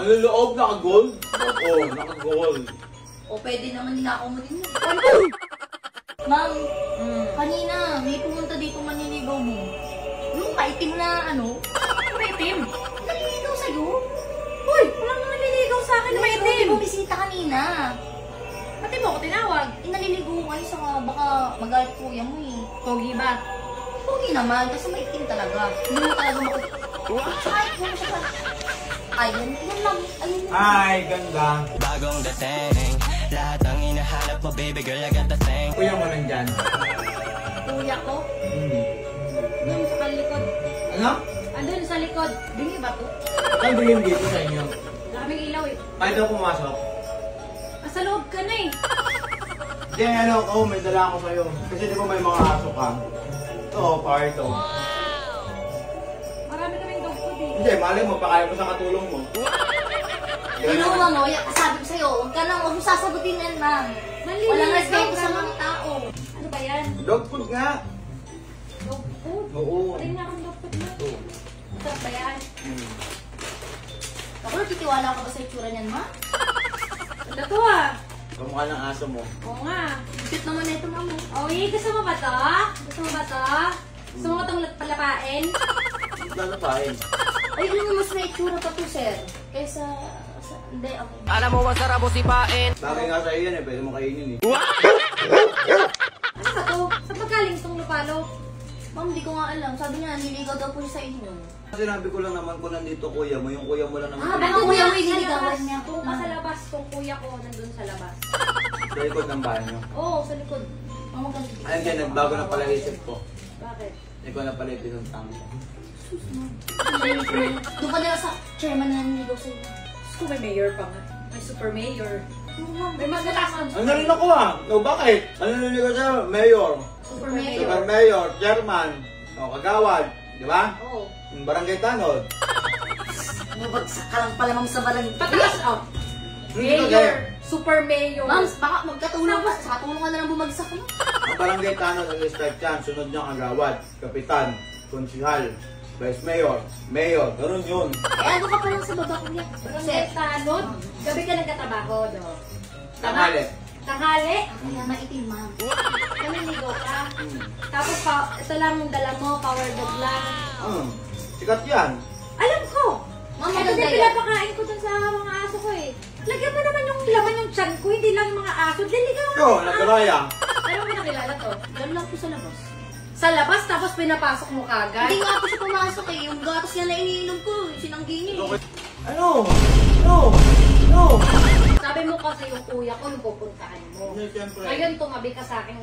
Maluloob, naka-gold? Oo, naka-gold. O pwede naman ninakaw mo din yun. Ma'am, kanina may pumunta dito maniligaw mo. Yung maitim na ano? Ano maitim? Naliligaw sa'yo? Uy! Walang naman nililigaw sa akin na maitim! Bumisita kanina. Pati mo ako tinawag. Naliligaw kayo sa baka magalit kuya mo eh. Pogi ba? Pogi naman kasi maitim talaga. Hindi mo talaga Ay, kung siya pa. Ayun, yun lang. Ayun lang. Ay, ganda. Bagong dating, lahat ng hinahanap mo, baby girl, I got the thing. Kuya mo nandyan. Kuya ko? Hindi. Doon sa likod. Ano? Andun sa likod. Bingi ba to? Saan ba yung dito sa inyo? Daming ilaw eh. Kahit daw pumasok. Nasa loob ka na eh. Hindi, ano, may dala ako sa'yo. Kasi di ba may mga aso ka? Ito, parto. Marami kaming dog food eh. Hindi, malay mo, pakain mo sa katulong mo. Inuwa mo, sabi ko sa'yo, huwag mo sasagutin yan, ma'am. Maliligaw Walang respeto ka sa na. mga tao. Ano ba yan? Dog food nga. Dog food? Oo. Tingnan nga akong dog food na. Oo. Masarap ba yan? Ako, titiwala ka ba sa itsura niyan, ma'am? Ano to ah? Kamukha ng aso mo. Oo nga. Cute naman na ito, ma'am. Oh, gusto mo ba to? Gusto mo ba to? Gusto mo itong palapain? Lalapain. Ay, ano mas may itsura pa to, sir? Kaysa, hindi, ako. Alam mo, masarap mo sipain. Bagay nga sa'yo yan eh, pwede mo kainin eh. Ano ba to? Saan ba galing itong lupalo? Ma'am, hindi ko nga alam. Sabi niya, nililigaw daw po siya sa inyo. Sinabi ko lang naman kung nandito kuya mo, yung kuya mo lang naman. Baka Nandun kuya nga mo sa ililigawan labas. niya. Kung pa sa labas, kung kuya ko nandun sa labas. Sa likod ng bahay niyo. Oo, sa likod. Ma'am, maganda. Ayun din, nagbago na pala isip ko. Bakit? Hindi ko na pala ipinuntang ko. Doon ka na sa chairman na nililigaw sa inyo. Kung may mayor pa nga. May super mayor. May magataas ng Ano rin ako ah? No, bakit? Ano niligaw sa'yo? Mayor. super Super mayor. mayor, chairman, o kagawad, di ba? Oo. Yung barangay tanod. Bumagsak ka lang pala, ma'am, sa barangay. Pataas oh. Hindi ka Mayor. Super mayor. Ma'am, baka magkatulong ka. Sa katulong ka na lang bumagsak mo. Ang barangay tanod ang start yan, sunod niya kagawad, kapitan, konsihal, vice mayor, mayor, ganun yun. Eh, ano ka pa lang sa baba, kuya? Barangay Tanod. Gabi ka nagtatrabaho, do. Tanghali. Tanghali. Kaya maitim, ma'am. Naliligaw ka. Tapos ito lang yung dala mo, power dog lang. Sikat yan. Alam ko. Ma'am, Ito maganda din yan. pinapakain ko dun sa mga aso ko eh. Lagyan mo naman yung laman yung tiyan ko, hindi lang yung mga aso. Diligaw Yo, nagaraya. Ano mo nakilala to? Diyan lang po sa labas. Sa labas, tapos pinapasok mo kagad. Hindi nga po siya pumasok eh. Yung gatas niya na iniinom ko, sinanggi niya eh. Ano? No! No! Sabi mo kasi yung kuya ko yung pupuntahan mo. Hindi, siyempre. Ngayon tumabi ka sa akin.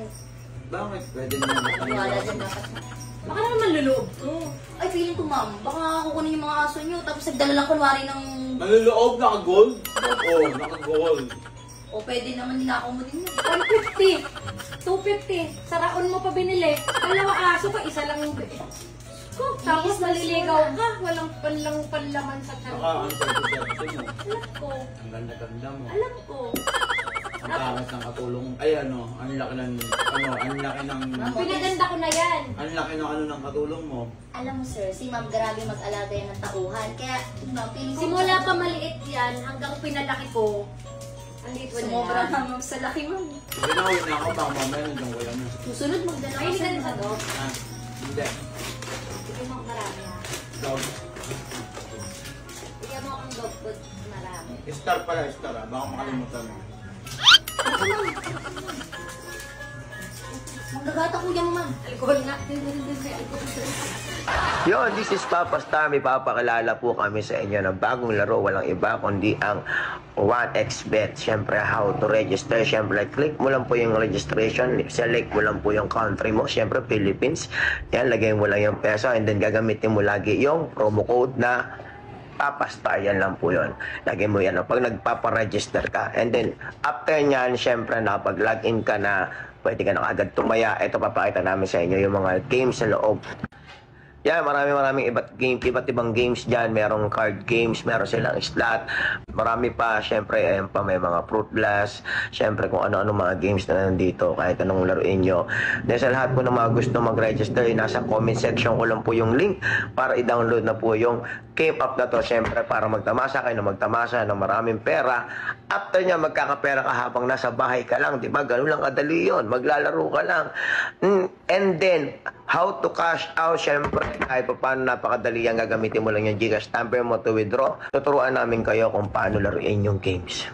Bakit? Pwede naman Wala dyan matanong. gatas mo. Baka naman manluloob to. Ay, feeling ko, ma'am. Baka kukunin yung mga aso niyo, tapos nagdala lang kunwari ng... Maluloob, naka-gold? Oo, naka-gold. O, pwede naman ninakaw mo din yun. 150. 250. Sa raon mo pa binili. Dalawa aso ka, isa lang yung tapos naliligaw ka. Walang panlaman sa tiyan Saka, ko. ang pagkakasya mo. Alam ko. Ang ganda-ganda mo. Alam ko. Ang pangit ng katulong. Ay, ano, ang laki ng, ang laki ng, Pinaganda ko na yan. ang laki ng ano ng katulong mo. Alam mo, sir, si ma'am grabe mag-alaga yan ng tauhan. Kaya, ma'am, feeling ko... Simula pa maliit yan hanggang pinalaki ko. Andito na Sumobra yan. ka, ma'am, sa laki, ma'am. Hindi na ulit na ako, baka mamaya nandiyan ko yan. Susunod, magdala Ay, hindi ka rin sa dog. Ha? Hindi. Bigyan mo ang marami ha. Dog. Bigyan mo ang dog food marami. Star pala, star ah. Baka makalimutan mo. Manggagata kuya mo, ma'am. Alcohol nga. Alcohol. Yon, this is Papa Star. May papakilala po kami sa inyo ng bagong laro. Walang iba kundi ang 1xBet. Siyempre, how to register. Siyempre, click mo lang po yung registration. Select mo lang po yung country mo. Siyempre, Philippines. Yan, lagay mo lang yung peso. And then, gagamitin mo lagi yung promo code na Papa Star. Yan lang po yun. Lagay mo yan. Pag nagpaparegister ka. And then, after nyan, siyempre, nakapag-login ka na, pwede ka na agad tumaya. Ito, papakita namin sa inyo yung mga games sa loob Yan, maraming iba't ibang games dyan. Merong card games, meron silang slot. Marami pa, syempre, ayan pa, may mga fruit blast. Syempre, kung ano-ano mga games na nandito, kahit anong laruin nyo. Dahil sa lahat po ng mga gusto mag-register, nasa comment section ko lang po yung link para i-download na po yung game app na to. Syempre, para magtamasa kayo na magtamasa ng maraming pera. After nya, magkakapera ka habang nasa bahay ka lang. Diba? Ganun lang kadali yun. Maglalaro ka lang. And then, how to cash out, syempre, kahit pa paano napakadali yan, gagamitin mo lang yung GCash number mo to withdraw. Tuturuan namin kayo kung paano laruin yung games.